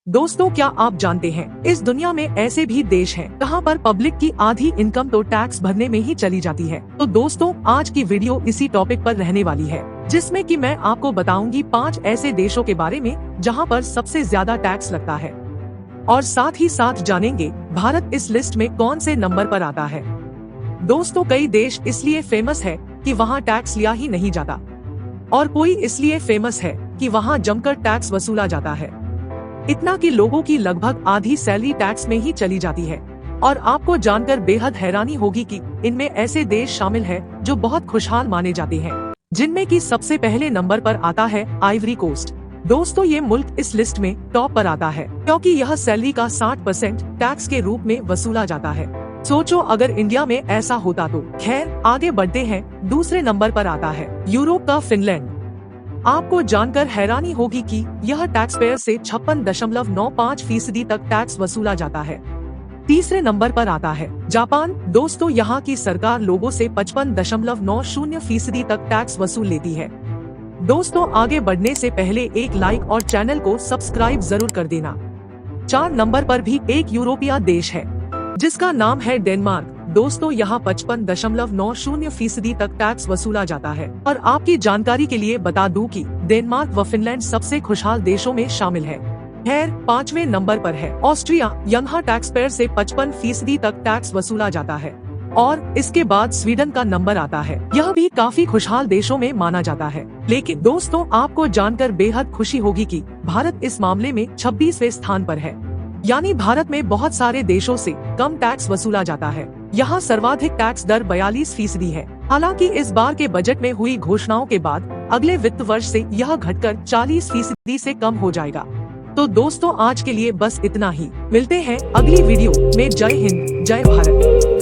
दोस्तों, क्या आप जानते हैं इस दुनिया में ऐसे भी देश हैं जहां पर पब्लिक की आधी इनकम तो टैक्स भरने में ही चली जाती है। तो दोस्तों, आज की वीडियो इसी टॉपिक पर रहने वाली है, जिसमें कि मैं आपको बताऊंगी 5 ऐसे देशों के बारे में जहां पर सबसे ज्यादा टैक्स लगता है, और साथ ही साथ जानेंगे भारत इस लिस्ट में कौन से नंबर पर आता है। दोस्तों, कई देश इसलिए फेमस है कि वहाँ टैक्स लिया ही नहीं जाता, और कोई इसलिए फेमस है कि वहाँ जमकर टैक्स वसूला जाता है। इतना कि लोगों की लगभग आधी सैलरी टैक्स में ही चली जाती है। और आपको जानकर बेहद हैरानी होगी कि इनमें ऐसे देश शामिल हैं जो बहुत खुशहाल माने जाते हैं, जिनमें कि सबसे पहले नंबर पर आता है आइवरी कोस्ट। दोस्तों, ये मुल्क इस लिस्ट में टॉप पर आता है क्योंकि यह सैलरी का 60% टैक्स के रूप में वसूला जाता है। सोचो अगर इंडिया में ऐसा होता तो। खैर, आगे बढ़ते हैं। दूसरे नंबर पर आता है यूरोप का फिनलैंड। आपको जानकर हैरानी होगी कि यह टैक्स पेयर से 56.95% तक टैक्स वसूला जाता है। तीसरे नंबर पर आता है जापान। दोस्तों, यहाँ की सरकार लोगों से 55.90% तक टैक्स वसूल लेती है। दोस्तों, आगे बढ़ने से पहले एक लाइक और चैनल को सब्सक्राइब जरूर कर देना। 4 नंबर पर भी एक यूरोपीय देश है जिसका नाम है डेनमार्क। दोस्तों, यहाँ 55.90% तक टैक्स वसूला जाता है। और आपकी जानकारी के लिए बता दूं कि डेनमार्क व फिनलैंड सबसे खुशहाल देशों में शामिल है। खैर, 5वें नंबर पर है ऑस्ट्रिया। यहाँ टैक्स पेयर से 55% तक टैक्स वसूला जाता है। और इसके बाद स्वीडन का नंबर आता है। यह भी काफी खुशहाल देशों में माना जाता है। लेकिन दोस्तों, आपको जानकर बेहद खुशी होगी कि भारत इस मामले में 26वें स्थान पर है। यानी भारत में बहुत सारे देशों से कम टैक्स वसूला जाता है। यहाँ सर्वाधिक टैक्स दर 42% है। हालांकि इस बार के बजट में हुई घोषणाओं के बाद अगले वित्त वर्ष से यह घटकर 40% से कम हो जाएगा। तो दोस्तों, आज के लिए बस इतना ही। मिलते हैं अगली वीडियो में। जय हिंद, जय भारत।